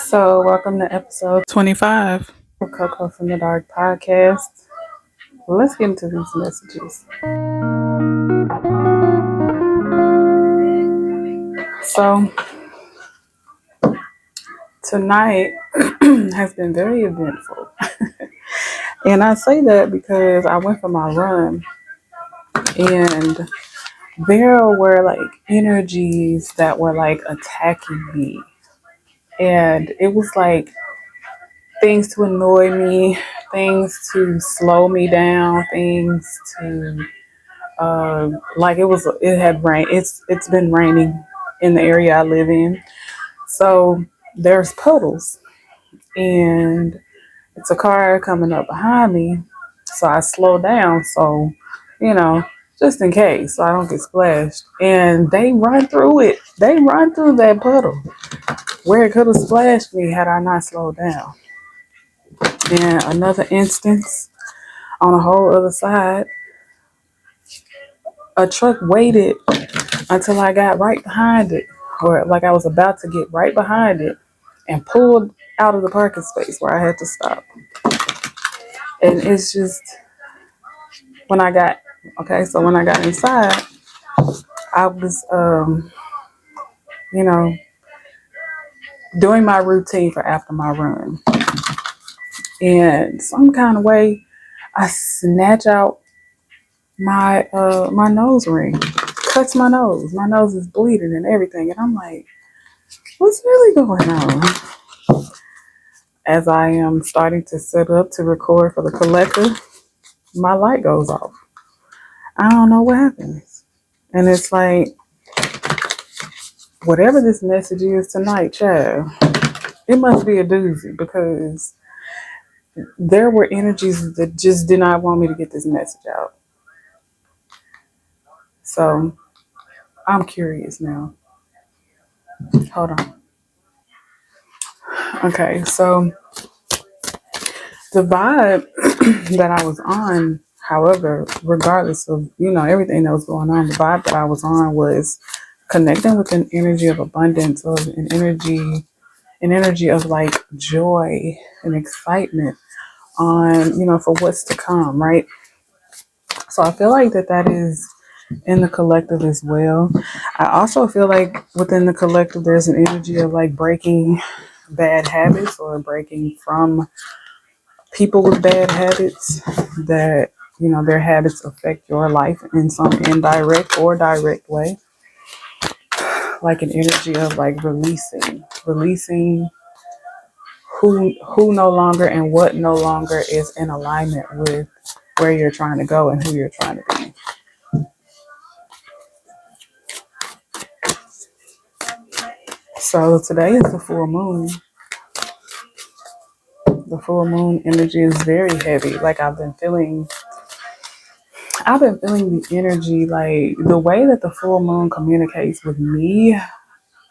So, welcome to episode 25 of CoCo from the Dark podcast. Let's get into these messages. So, tonight has been very eventful. And I say that because I went for my run and there were like energies that were like attacking me. And it was like things to annoy me, things to slow me down, things to like it had rain. It's been raining in the area I live in, so there's puddles, and it's a car coming up behind me. So I slow down, so you know, just in case, so I don't get splashed. And they run through it. They run through that puddle where it could have splashed me had I not slowed down. And another instance on a whole other side, a truck waited until I got right behind it, or like I was about to get right behind it, and pulled out of the parking space where I had to stop. And it's just when I got so when I got inside, I was you know, doing my routine for after my run, and some kind of way I snatch out my nose ring, cuts my nose. My nose is bleeding and everything, and I'm like, what's really going on? As I am starting to set up to record for the collective, my light goes off. I don't know what happens. And it's like, whatever this message is tonight, child, it must be a doozy because there were energies that just did not want me to get this message out. So I'm curious now. Hold on. Okay, so the vibe that I was on, however, regardless of, everything that was going on, the vibe that I was on was connecting with an energy of abundance, of an energy of like joy and excitement on, for what's to come, right? So I feel like that is in the collective as well. I also feel like within the collective, there's an energy of like breaking bad habits or breaking from people with bad habits that, their habits affect your life in some indirect or direct way. Like an energy of like releasing who no longer and what no longer is in alignment with where you're trying to go and who you're trying to be. So today is the full moon. The full moon energy is very heavy. Like I've been feeling the energy, like the way that the full moon communicates with me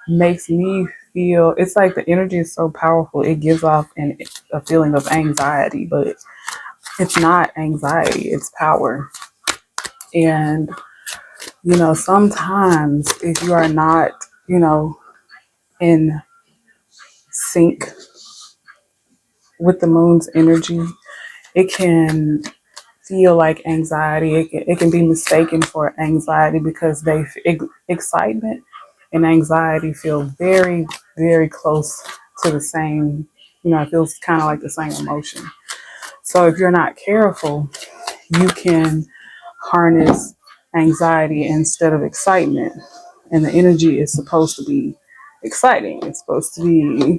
makes me feel, it's like the energy is so powerful. It gives off a feeling of anxiety, but it's not anxiety, it's power. And, sometimes if you are not, in sync with the moon's energy, it can feel like anxiety. It can be mistaken for anxiety because excitement and anxiety feel very, very close to the same, it feels kind of like the same emotion. So if you're not careful, you can harness anxiety instead of excitement. And the energy is supposed to be exciting. It's supposed to be,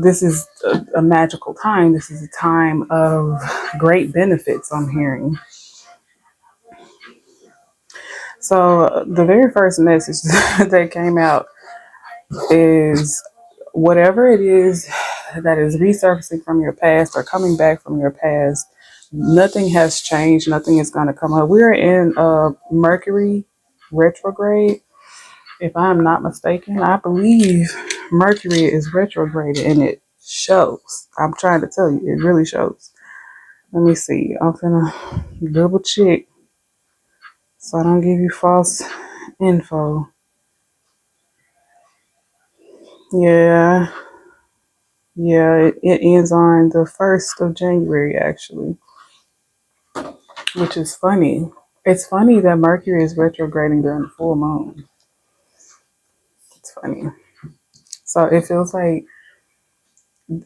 this is a magical time. This is a time of great benefits, I'm hearing. So the very first message that came out is whatever it is that is resurfacing from your past or coming back from your past, nothing has changed. Nothing is going to come up. We're in Mercury retrograde. If I'm not mistaken, I believe Mercury is retrograde and it shows. I'm trying to tell you, it really shows. Let me see. I'm gonna double check so I don't give you false info. Yeah. Yeah, it ends on the 1st of January, actually, which is funny. It's funny that Mercury is retrograding during the full moon. It's funny. So it feels like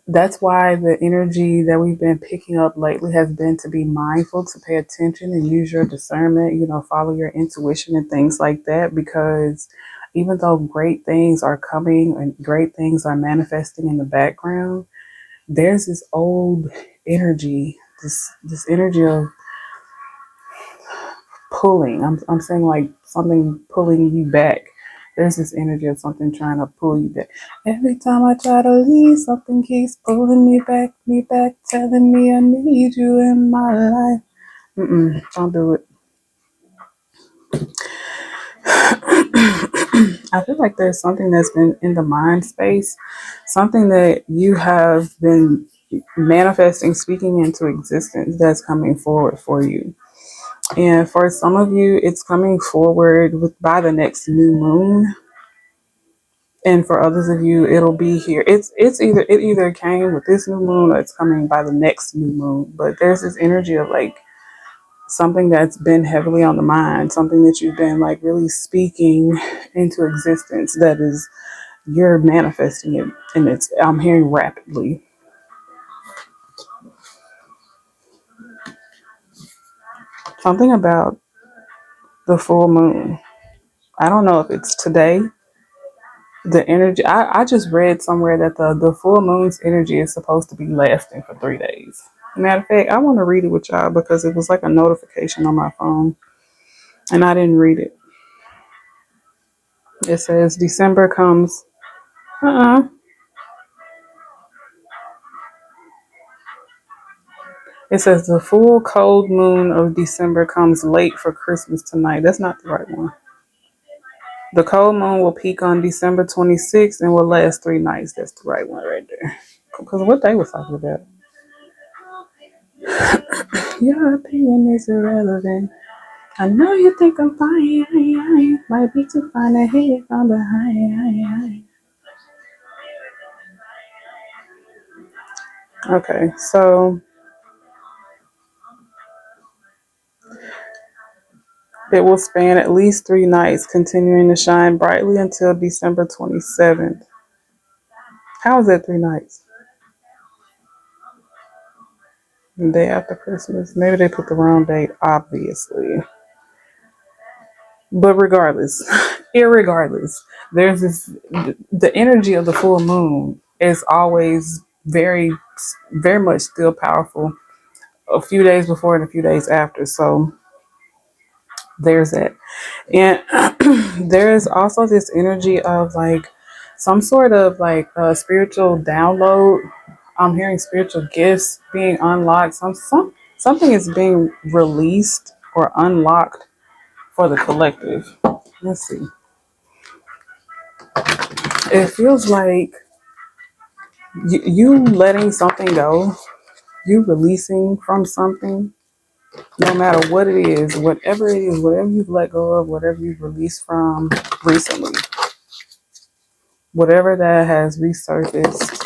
that's why the energy that we've been picking up lately has been to be mindful, to pay attention and use your discernment, follow your intuition and things like that. Because even though great things are coming and great things are manifesting in the background, there's this old energy, this energy of pulling. I'm saying like something pulling you back. There's this energy of something trying to pull you back. Every time I try to leave, something keeps pulling me back, telling me I need you in my life. Don't do it. I feel like there's something that's been in the mind space, something that you have been manifesting, speaking into existence that's coming forward for you. And for some of you, it's coming forward by the next new moon. And for others of you, it'll be here. It either came with this new moon or it's coming by the next new moon. But there's this energy of like something that's been heavily on the mind, something that you've been like really speaking into existence that is you're manifesting it, and I'm hearing rapidly. Something about the full moon. I don't know if it's today. The energy, I just read somewhere that the full moon's energy is supposed to be lasting for 3 days. Matter of fact, I want to read it with y'all because it was like a notification on my phone and I didn't read it. It says December comes. Uh-uh. It says the full cold moon of December comes late for Christmas tonight. That's not the right one. The cold moon will peak on December 26th and will last 3 nights. That's the right one right there. Because what they was talking about. Your opinion is irrelevant. I know you think I'm fine. Might be too fine to hit from behind. Okay, so it will span at least 3 nights, continuing to shine brightly until December 27th. How is that 3 nights? The day after Christmas. Maybe they put the wrong date, obviously. But regardless, irregardless, there's the energy of the full moon is always very, very much still powerful a few days before and a few days after. So there's that. And there's also this energy of like some sort of like a spiritual download. I'm hearing spiritual gifts being unlocked. Something is being released or unlocked for the collective. Let's see. It feels like you letting something go, you releasing from something, no matter what it is, whatever it is, whatever you've let go of, whatever you've released from recently, whatever that has resurfaced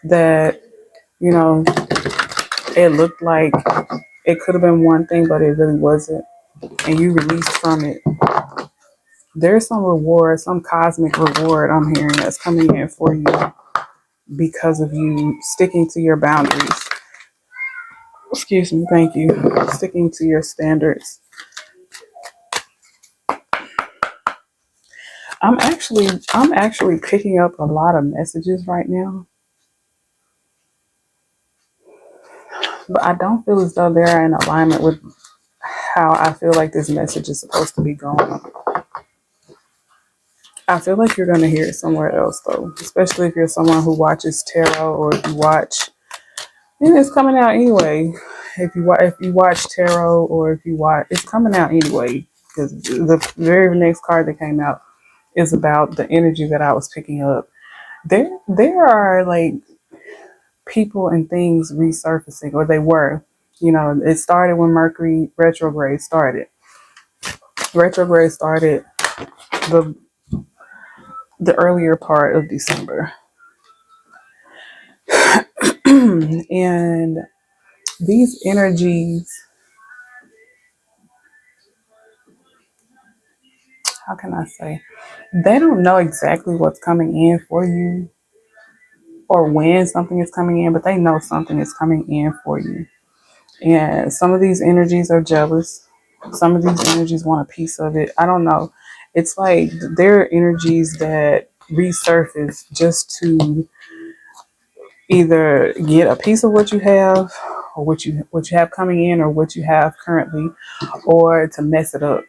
that, you know, it looked like it could have been one thing, but it really wasn't, and you released from it. There's some reward, some cosmic reward I'm hearing that's coming in for you because of you sticking to your boundaries. Excuse me, thank you. Sticking to your standards. I'm actually picking up a lot of messages right now, but I don't feel as though they're in alignment with how I feel like this message is supposed to be going. I feel like you're going to hear it somewhere else though, especially if you're someone who watches tarot or if you watch, and it's coming out anyway. If you watch tarot or if you watch, it's coming out anyway because the very next card that came out is about the energy that I was picking up. There are like people and things resurfacing, or they were. It started when Mercury retrograde started. Retrograde started the the earlier part of December. And these energies, how can I say, they don't know exactly what's coming in for you or when something is coming in, but they know something is coming in for you. And some of these energies are jealous. Some of these energies want a piece of it. I don't know. It's like there are energies that resurface just to either get a piece of what you have or what you have coming in or what you have currently, or to mess it up.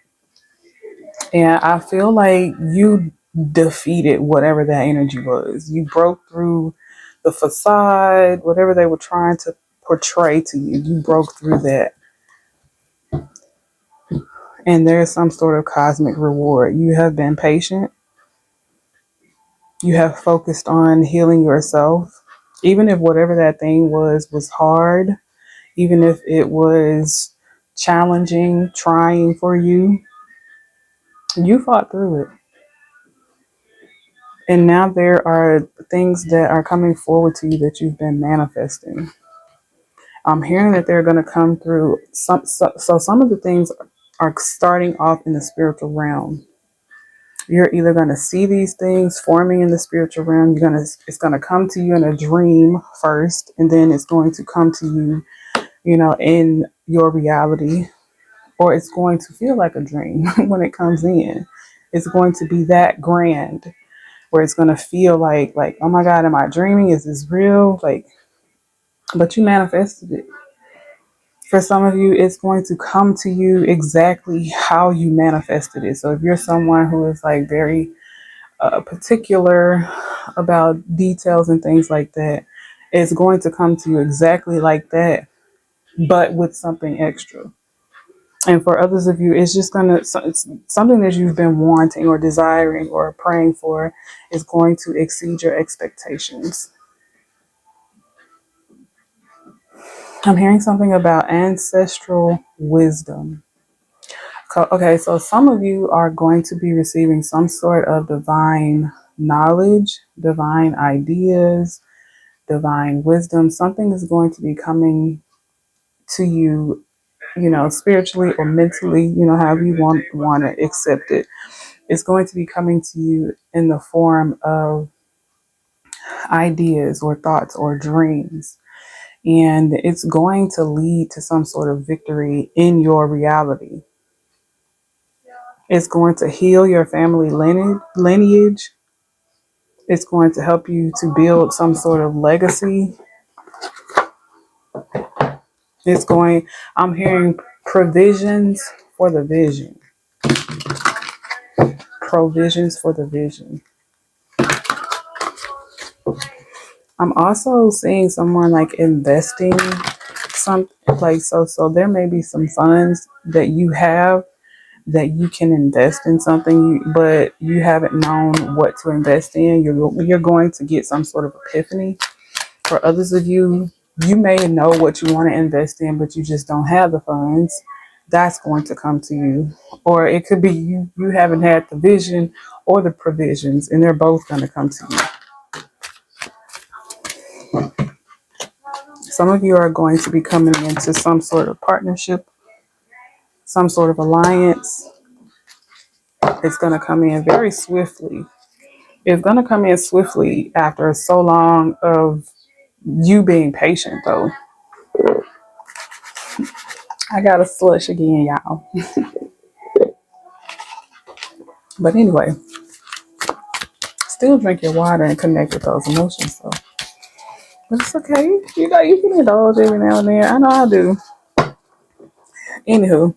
And I feel like you defeated whatever that energy was. You broke through the facade, whatever they were trying to portray to you. You broke through that. And there's some sort of cosmic reward. You have been patient. You have focused on healing yourself. Even if whatever that thing was hard, even if it was challenging, trying for you, you fought through it. And now there are things that are coming forward to you that you've been manifesting. I'm hearing that they're going to come through. So some of the things are starting off in the spiritual realm. You're either going to see these things forming in the spiritual realm. It's going to come to you in a dream first, and then it's going to come to you, in your reality, or it's going to feel like a dream when it comes in. It's going to be that grand where it's going to feel like, oh my God, am I dreaming? Is this real? But you manifested it. For some of you, it's going to come to you exactly how you manifested it. So if you're someone who is like very particular about details and things like that, it's going to come to you exactly like that, but with something extra. And for others of you, it's just it's something that you've been wanting or desiring or praying for is going to exceed your expectations. I'm hearing something about ancestral wisdom. Okay, so some of you are going to be receiving some sort of divine knowledge, divine ideas, divine wisdom. Something is going to be coming to you, spiritually or mentally, however you want to accept it. It's going to be coming to you in the form of ideas or thoughts or dreams. And it's going to lead to some sort of victory in your reality. It's going to heal your family lineage. It's going to help you to build some sort of legacy. I'm hearing provisions for the vision. Provisions for the vision. I'm also seeing someone like investing some so there may be some funds that you have that you can invest in something, but you haven't known what to invest in. You're going to get some sort of epiphany. For others of you, you may know what you want to invest in, but you just don't have the funds. That's going to come to you. Or it could be you haven't had the vision or the provisions, and they're both going to come to you. Some of you are going to be coming into some sort of partnership, some sort of alliance. It's going to come in very swiftly. It's going to come in swiftly after so long of you being patient, though. I got a slush again, y'all. But anyway, still drink your water and connect with those emotions. So, but it's okay. You can indulge every now and then. I know I do. Anywho,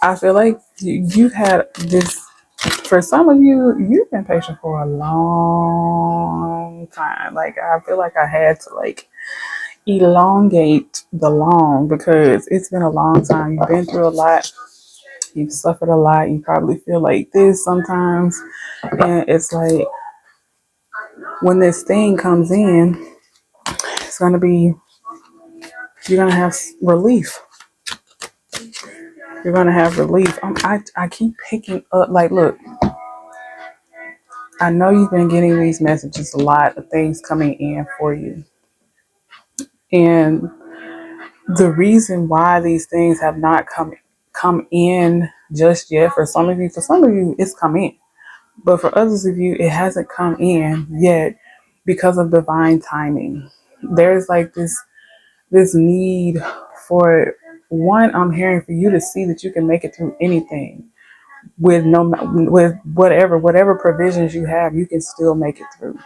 I feel like you've had this. For some of you, you've been patient for a long time. Like I feel like I had to elongate the long because it's been a long time. You've been through a lot. You've suffered a lot. You probably feel like this sometimes. And it's like when this thing comes in, it's going to be, you're going to have relief. You're going to have relief. I keep picking up, look, I know you've been getting these messages, a lot of things coming in for you. And the reason why these things have not come in just yet for some of you it's come in. But for others of you, it hasn't come in yet because of divine timing. There's like this need for one, I'm hearing for you to see that you can make it through anything with whatever provisions you have, you can still make it through.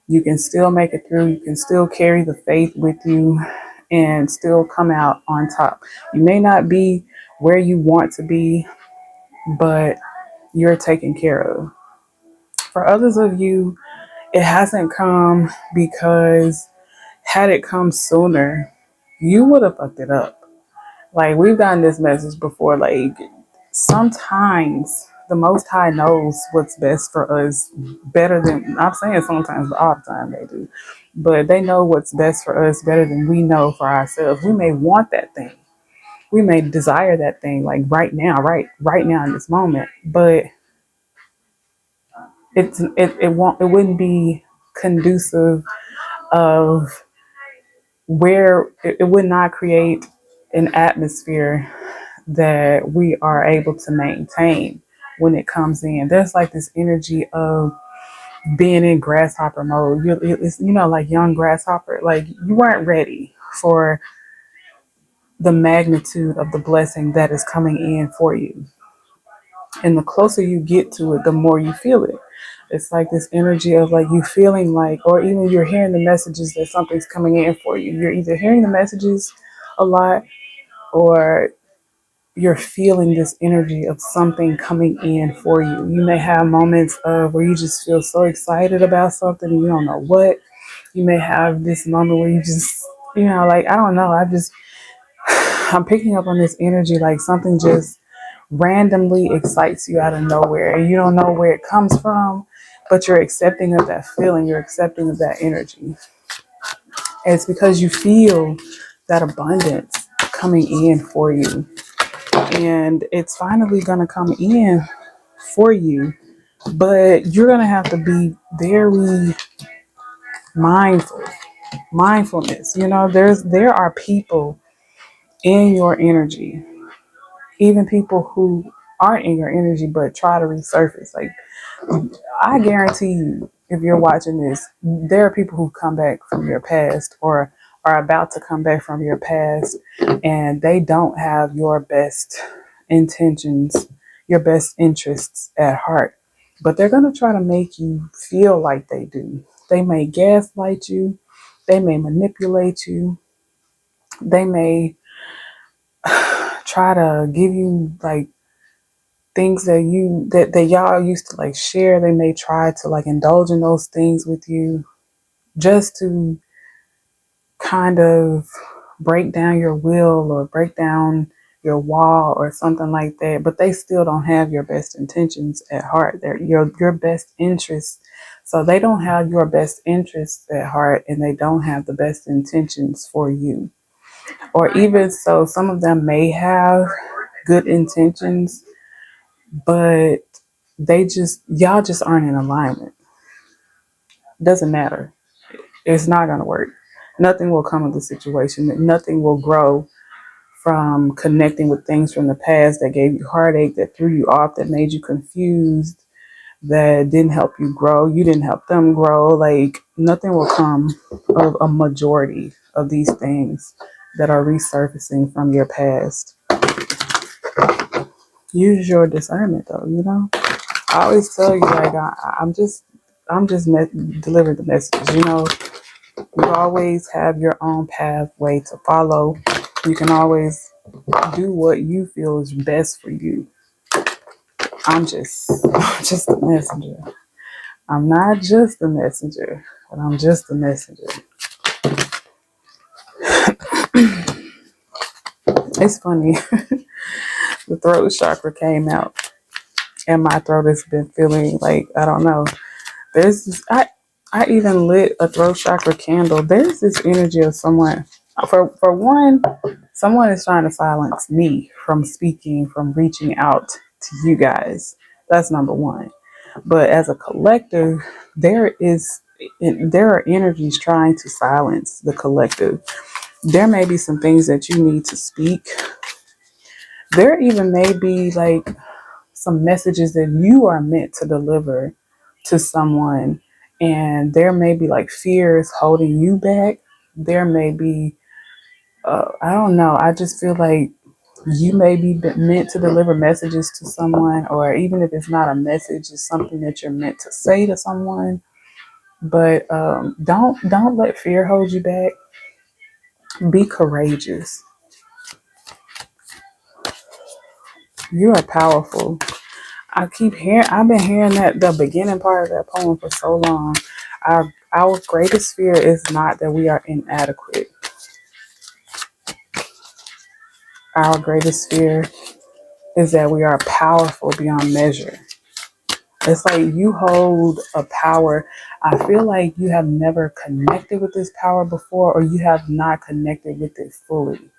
You can still make it through. You can still carry the faith with you and still come out on top. You may not be where you want to be, but you're taken care of. For others of you, it hasn't come because had it come sooner, you would have fucked it up. Like, we've gotten this message before, like, sometimes the Most High knows what's best for us better than, I'm saying sometimes, but all the time they do. But they know what's best for us better than we know for ourselves. We may want that thing. We may desire that thing like right now in this moment, but it wouldn't be conducive of where it would not create an atmosphere that we are able to maintain when it comes in. There's like this energy of being in grasshopper mode. It's, like young grasshopper. Like, you weren't ready for the magnitude of the blessing that is coming in for you. And the closer you get to it, the more you feel it. It's like this energy of like you feeling like, or even you're hearing the messages that something's coming in for you. You're either hearing the messages a lot, or you're feeling this energy of something coming in for you. You may have moments of where you just feel so excited about something and you don't know what. You may have this moment where you just, like, I don't know. I'm picking up on this energy like something just randomly excites you out of nowhere and you don't know where it comes from, but you're accepting of that feeling. You're accepting of that energy. And it's because you feel that abundance coming in for you. And it's finally going to come in for you, but you're going to have to be very mindfulness. There are people in your energy, even people who aren't in your energy but try to resurface. Like, I guarantee you, if you're watching this, there are people who come back from your past or are about to come back from your past, and they don't have your best intentions, your best interests at heart. But they're going to try to make you feel like they do. They may gaslight you. They may manipulate you. They may try to give you like things that y'all used to like share. They may try to like indulge in those things with you just to kind of break down your will or break down your wall or something like that. But they still don't have your best intentions at heart. They're your best interests. So they don't have your best interests at heart, and they don't have the best intentions for you. Or even so, some of them may have good intentions, but y'all just aren't in alignment. Doesn't matter. It's not going to work. Nothing will come of the situation. Nothing will grow from connecting with things from the past that gave you heartache, that threw you off, that made you confused, that didn't help you grow. You didn't help them grow. Like, nothing will come of a majority of these things that are resurfacing from your past. Use your discernment, though. I always tell you, like, I'm just delivering the messages. You always have your own pathway to follow. You can always do what you feel is best for you. I'm just a messenger. I'm not just a messenger, but I'm just a messenger. It's funny. The throat chakra came out, and my throat has been feeling like, I don't know. There's this, I even lit a throat chakra candle. There's this energy of someone. For one, someone is trying to silence me from speaking, from reaching out to you guys. That's number one. But as a collective, there are energies trying to silence the collective. There may be some things that you need to speak. There even may be like some messages that you are meant to deliver to someone, and there may be like fears holding you back. There may be, I don't know. I just feel like you may be meant to deliver messages to someone, or even if it's not a message, it's something that you're meant to say to someone. But don't let fear hold you back. Be courageous. You are powerful. I've been hearing that the beginning part of that poem for so long. Our greatest fear is not that we are inadequate. Our greatest fear is that we are powerful beyond measure. It's like you hold a power. I feel like you have never connected with this power before, or you have not connected with it fully.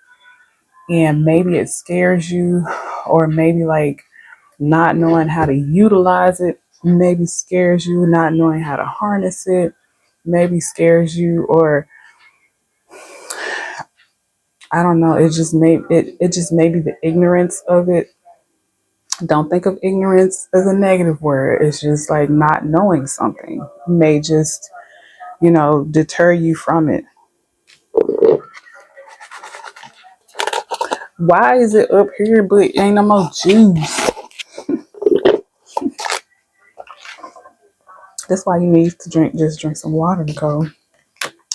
And maybe it scares you, or maybe like not knowing how to utilize it maybe scares you, not knowing how to harness it maybe scares you, or I don't know, it just maybe the ignorance of it. Don't think of ignorance as a negative word. It's just like not knowing something may just, deter you from it. Why is it up here but ain't no more juice? That's why you need to drink some water, Nicole.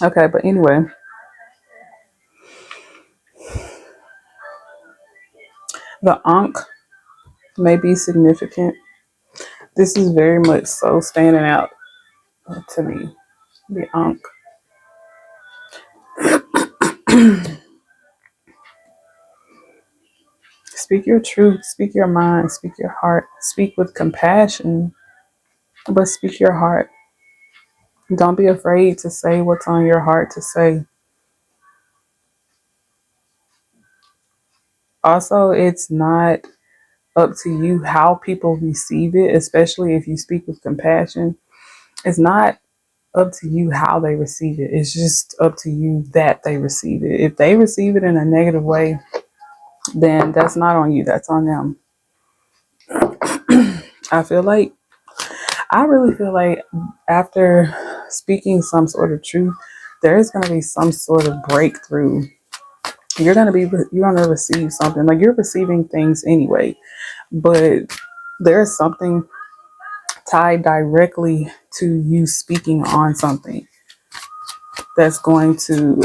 Okay, but anyway, the Ankh may be significant. This is very much so standing out to me. The Ankh. Speak your truth, speak your mind, speak your heart, speak with compassion, but speak your heart. Don't be afraid to say what's on your heart to say. Also, it's not up to you how people receive it, especially if you speak with compassion. It's not up to you how they receive it. It's just up to you that they receive it. If they receive it in a negative way, then that's not on you. That's on them. I feel like, I really feel like after speaking some sort of truth, there is going to be some sort of breakthrough. You're going to receive something. Like, you're receiving things anyway, but there's something tied directly to you speaking on something that's going to,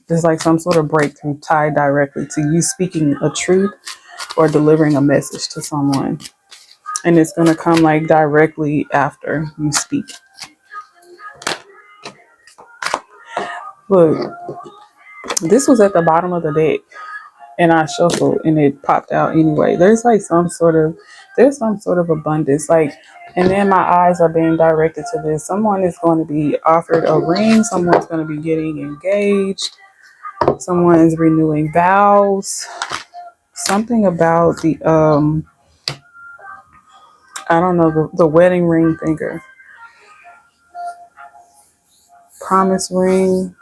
there's like some sort of breakthrough tied directly to you speaking a truth or delivering a message to someone. And it's going to come like directly after you speak. Look, this was at the bottom of the deck and I shuffled and it popped out anyway. There's some sort of abundance. Like, and then my eyes are being directed to this. Someone is going to be offered a ring. Someone's going to be getting engaged. Someone's renewing vows. Something about the, I don't know, the wedding ring finger. Promise ring.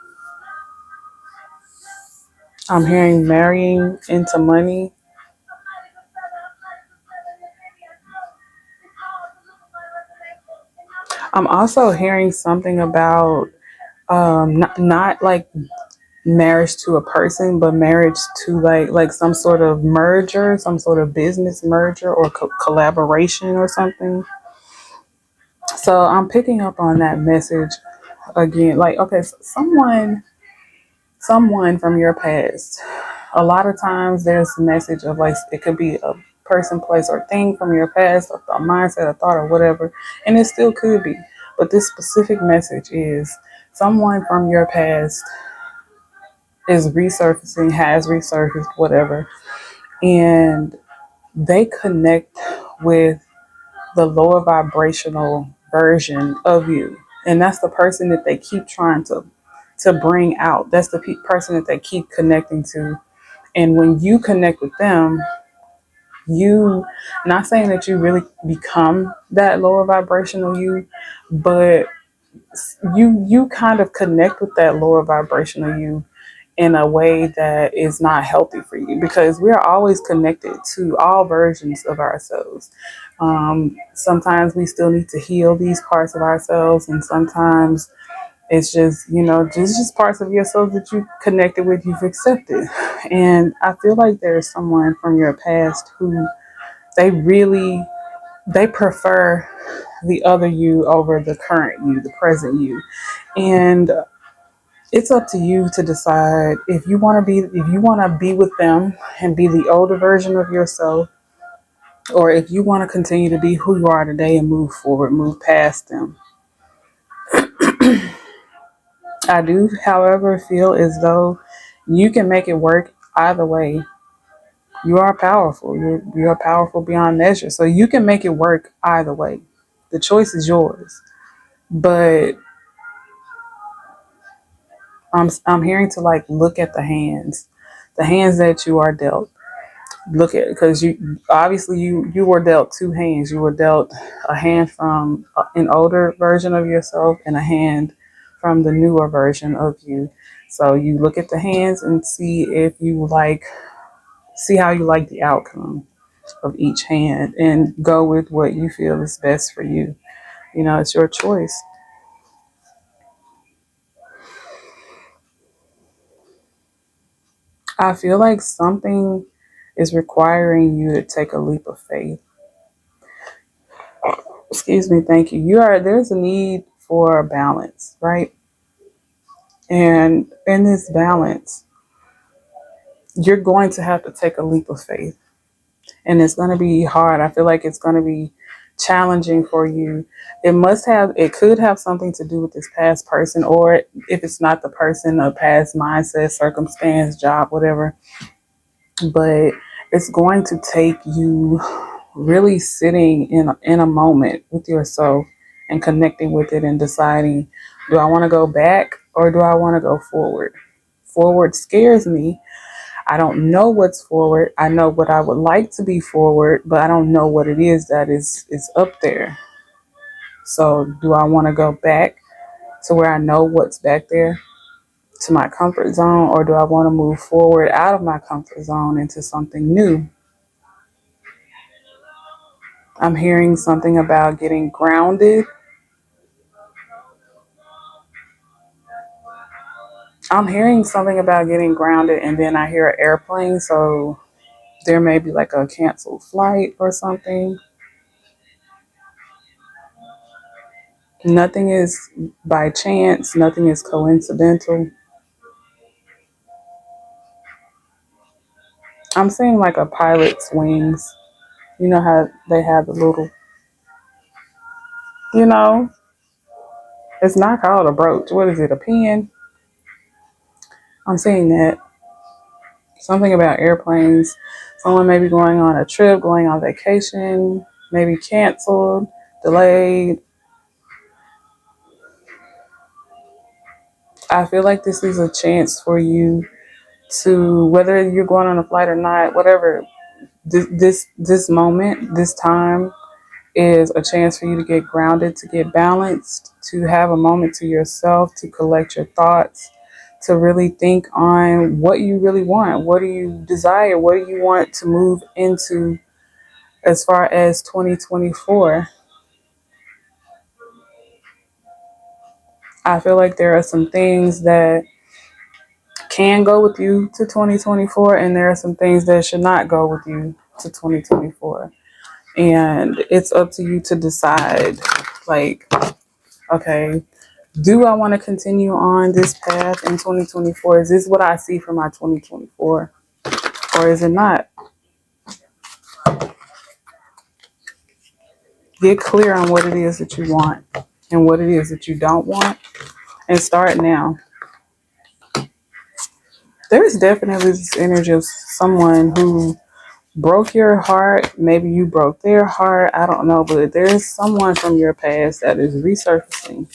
I'm hearing marrying into money. I'm also hearing something about not like marriage to a person, but marriage to like some sort of merger, some sort of business merger or collaboration or something. So I'm picking up on that message again. Like, okay, so someone from your past. A lot of times there's a message of like, it could be a person, place, or thing from your past, a mindset, a thought, or whatever, and it still could be. But this specific message is someone from your past is resurfacing, has resurfaced, whatever, and they connect with the lower vibrational version of you, and that's the person that they keep trying to bring out. That's the person that they keep connecting to. And when you connect with them, You, not saying that you really become that lower vibrational you, but you kind of connect with that lower vibrational you in a way that is not healthy for you, because we are always connected to all versions of ourselves. Sometimes we still need to heal these parts of ourselves, and sometimes it's just, just parts of yourself that you connected with, you've accepted. And I feel like there's someone from your past who they prefer the other you over the current you, the present you. And it's up to you to decide if you want to be with them and be the older version of yourself, or if you want to continue to be who you are today and move forward, move past them. I do, however, feel as though you can make it work either way. You are powerful. You're powerful beyond measure. So you can make it work either way. The choice is yours. But I'm hearing to like look at the hands that you are dealt. Look at, because you obviously you were dealt two hands. You were dealt a hand from an older version of yourself and a hand from the newer version of you. So you look at the hands and see how you like the outcome of each hand, and go with what you feel is best for you. It's your choice. I feel like something is requiring you to take a leap of faith. Excuse me, thank you. There's a need for balance, right? And in this balance, you're going to have to take a leap of faith. And it's going to be hard. I feel like it's going to be challenging for you. It could have something to do with this past person, or if it's not the person, a past mindset, circumstance, job, whatever. But it's going to take you really sitting in a moment with yourself and connecting with it and deciding, do I want to go back or do I want to go forward? Forward scares me. I don't know what's forward. I know what I would like to be forward, but I don't know what it is that is up there. So do I want to go back to where I know what's back there, to my comfort zone, or do I want to move forward out of my comfort zone into something new? I'm hearing something about getting grounded. I'm hearing something about getting grounded, and then I hear an airplane, so there may be like a canceled flight or something. Nothing is by chance, nothing is coincidental. I'm seeing like a pilot's wings. You know how they have the little, you know, it's not called a brooch. What is it, a pin? I'm seeing that. Something about airplanes. Someone may be going on a trip, going on vacation, maybe canceled, delayed. I feel like this is a chance for you to, whether you're going on a flight or not, whatever, this moment, this time is a chance for you to get grounded, to get balanced, to have a moment to yourself, to collect your thoughts, to really think on what you really want. What do you desire? What do you want to move into as far as 2024? I feel like there are some things that can go with you to 2024, and there are some things that should not go with you to 2024. And it's up to you to decide, like, okay, do I want to continue on this path in 2024? Is this what I see for my 2024? Or is it not? Get clear on what it is that you want and what it is that you don't want, and start now. There's definitely this energy of someone who broke your heart. Maybe you broke their heart. I don't know, but there's someone from your past that is resurfacing.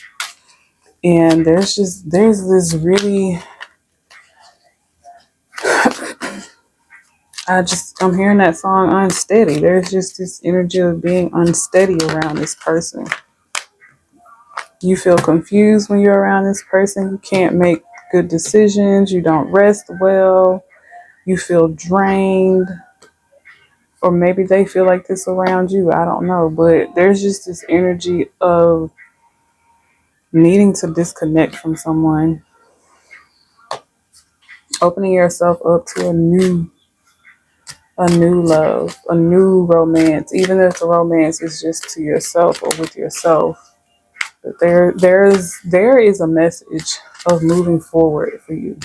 And there's this really, I'm hearing that song unsteady. There's just this energy of being unsteady around this person. You feel confused when you're around this person. You can't make good decisions. You don't rest well. You feel drained. Or maybe they feel like this around you. I don't know. But there's just this energy of needing to disconnect from someone, opening yourself up to a new love, a new romance, even if the romance is just to yourself or with yourself. But there is a message of moving forward for you.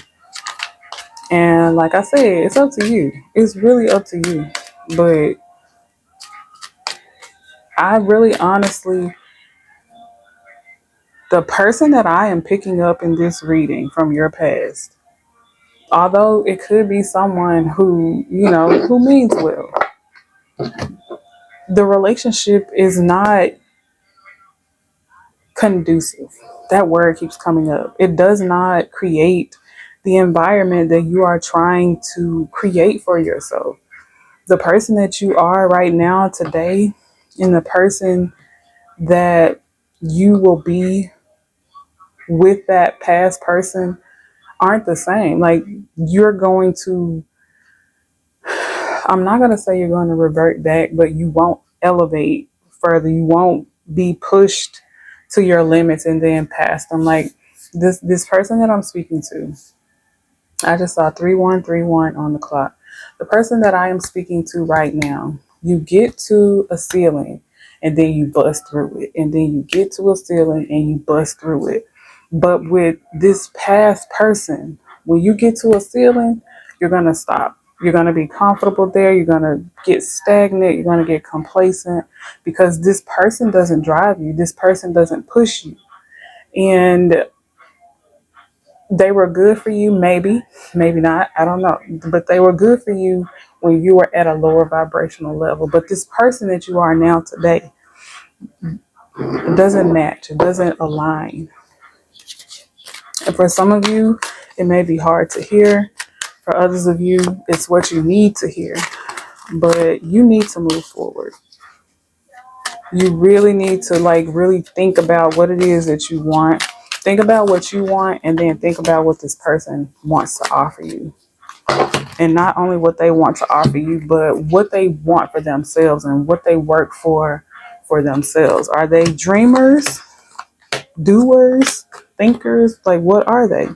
And like I said, it's up to you. It's really up to you. But I really honestly, the person that I am picking up in this reading from your past, although it could be someone who, who means well, the relationship is not conducive. That word keeps coming up. It does not create the environment that you are trying to create for yourself. The person that you are right now today and the person that you will be with that past person aren't the same. Like you're going to, I'm not going to say you're going to revert back, but you won't elevate further. You won't be pushed to your limits and then past them. Like this person that I'm speaking to, I just saw 3131 on the clock. The person that I am speaking to right now, you get to a ceiling and then you bust through it. And then you get to a ceiling and you bust through it. But with this past person, when you get to a ceiling, you're going to stop. You're going to be comfortable there. You're going to get stagnant. You're going to get complacent because this person doesn't drive you. This person doesn't push you. And they were good for you, maybe, maybe not. I don't know. But they were good for you when you were at a lower vibrational level. But this person that you are now today, it doesn't match. It doesn't align. And for some of you, it may be hard to hear. For others of you, it's what you need to hear. But you need to move forward. You really need to really think about what it is that you want. Think about what you want and then think about what this person wants to offer you. And not only what they want to offer you, but what they want for themselves and what they work for themselves. Are they dreamers, doers, thinkers? Like, what are they?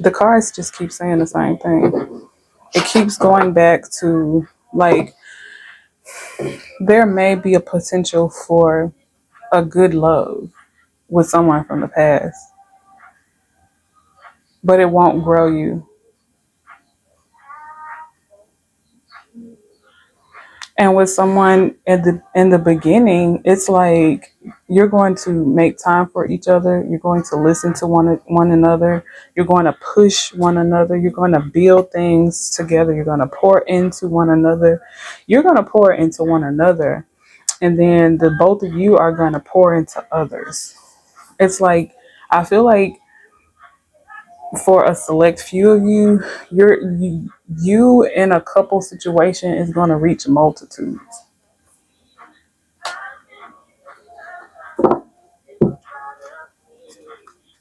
The cards just keep saying the same thing. It keeps going back to there may be a potential for a good love with someone from the past, but it won't grow you. And with someone at the in the beginning, it's like you're going to make time for each other. You're going to listen to one another. You're going to push one another. You're going to build things together. You're going to pour into one another. You're going to pour into one another, and then the both of you are going to pour into others. It's like I feel like for a select few of you, you in a couple situation is going to reach multitudes.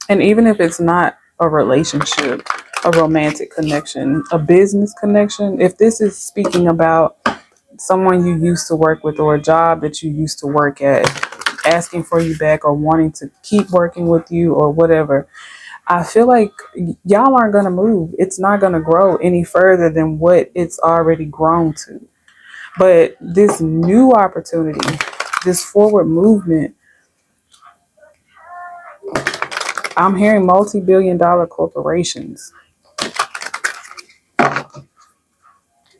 And even if it's not a relationship, a romantic connection, a business connection, if this is speaking about someone you used to work with or a job that you used to work at, asking for you back or wanting to keep working with you or whatever, I feel like y'all aren't going to move. It's not going to grow any further than what it's already grown to. But this new opportunity, this forward movement, I'm hearing multi-billion-dollar corporations.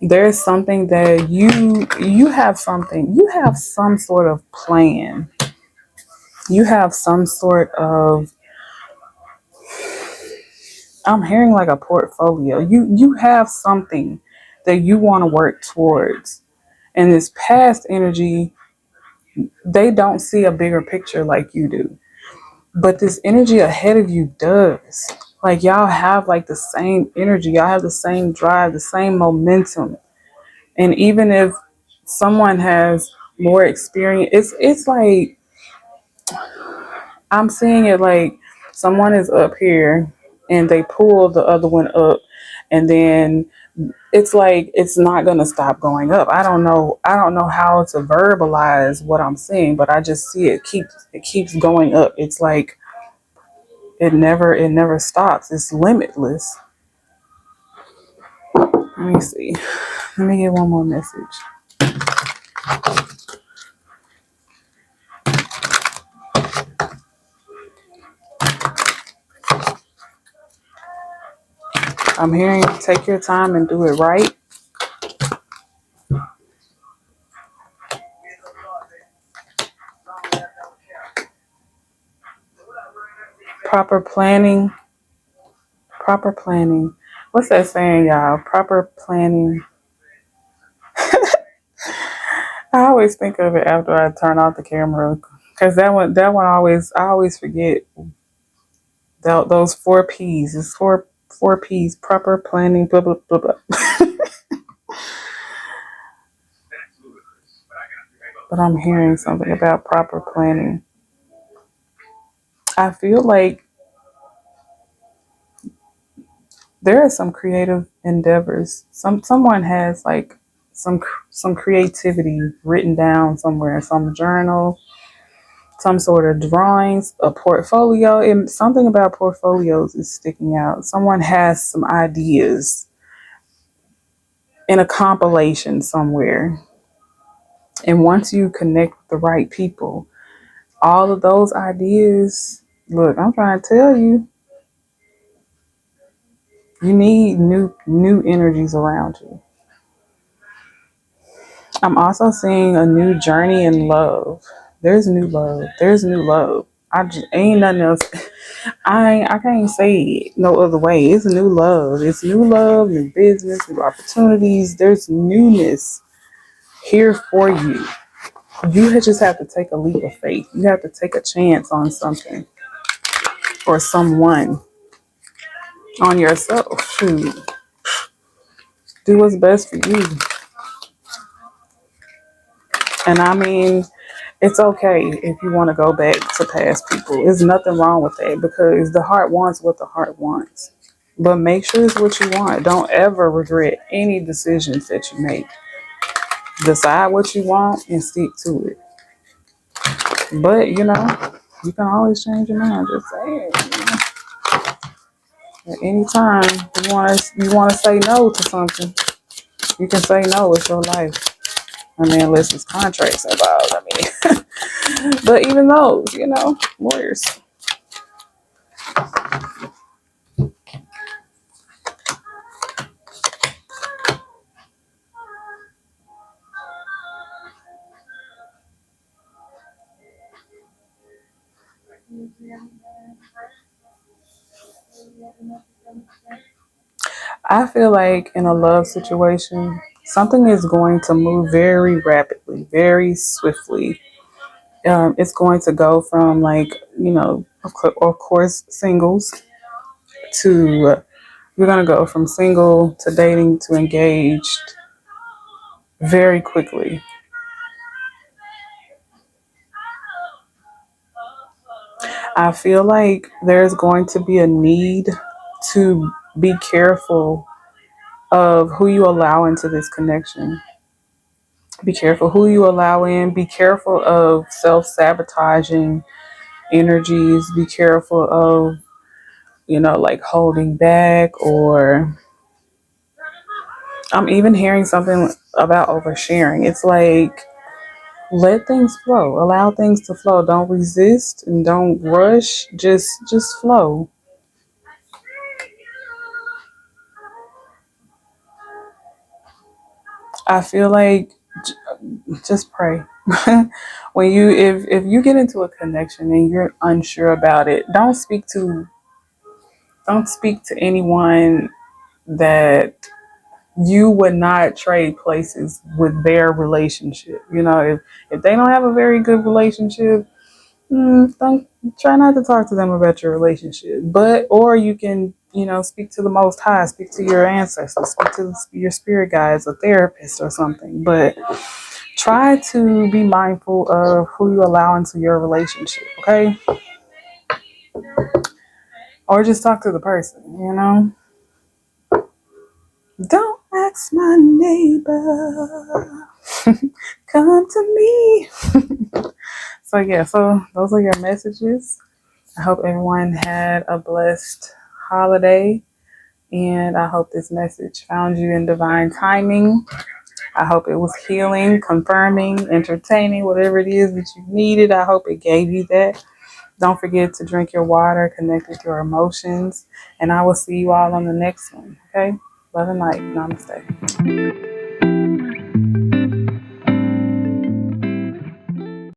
There's something that you have some sort of plan. You have some sort of, I'm hearing like a portfolio. You have something that you want to work towards. And this past energy, they don't see a bigger picture like you do. but this energy ahead of you does. Like y'all have like the same energy, y'all have the same drive, the same momentum. And even if someone has more experience, it's like I'm seeing it like someone is up here and they pull the other one up, and then it's like it's not gonna stop going up. I don't know how to verbalize what I'm seeing, but I just see it keeps going up. It's like it never stops. It's limitless. Let me see. Let me get one more message. I'm hearing take your time and do it right. Proper planning. Proper planning. What's that saying, y'all? Proper planning. I always think of it after I turn off the camera because that one I always forget those four P's. It's four P's. Proper planning. Blah blah blah blah. But I'm hearing something about proper planning. I feel like there are some creative endeavors. Someone has like some creativity written down somewhere, some journal, some sort of drawings, a portfolio. And something about portfolios is sticking out. Someone has some ideas in a compilation somewhere. And once you connect with the right people, all of those ideas, look, I'm trying to tell you, you need new energies around you. I'm also seeing a new journey in love. There's new love. There's new love. I just ain't nothing else. I can't say it no other way. It's new love. It's new love, new business, new opportunities. There's newness here for you. You just have to take a leap of faith. You have to take a chance on something or someone, on yourself. Shoot. Do what's best for you. And I mean, it's okay if you want to go back to past people. There's nothing wrong with that because the heart wants what the heart wants. But make sure it's what you want. Don't ever regret any decisions that you make. Decide what you want and stick to it. But you can always change your mind. Just say it. At any time you want to say no to something, you can say no. It's your life. I mean, unless it's contracts involved. I mean, but even those, lawyers. I feel like in a love situation, something is going to move very rapidly, very swiftly. It's going to go from like, of course, singles to, you're going to go from single to dating to engaged very quickly. I feel like there's going to be a need to be careful of who you allow into this connection. Be careful who you allow in. Be careful of self-sabotaging energies. Be careful of, like holding back, or I'm even hearing something about oversharing. It's like let things flow. Allow things to flow. Don't resist and don't rush. Just flow. I feel like just pray. When if you get into a connection and you're unsure about it, don't speak to anyone that you would not trade places with their relationship. If they don't have a very good relationship, don't Try not to talk to them about your relationship, or you can, speak to the Most High, speak to your ancestors, speak to your spirit guides, a therapist or something. But try to be mindful of who you allow into your relationship, okay? Or just talk to the person. Don't ask my neighbor, come to me. So yeah, so those are your messages. I hope everyone had a blessed holiday, and I hope this message found you in divine timing. I hope it was healing, confirming, entertaining, whatever it is that you needed. I hope it gave you that. Don't forget to drink your water, connect with your emotions, and I will see you all on the next one. Okay? Love and light. Namaste.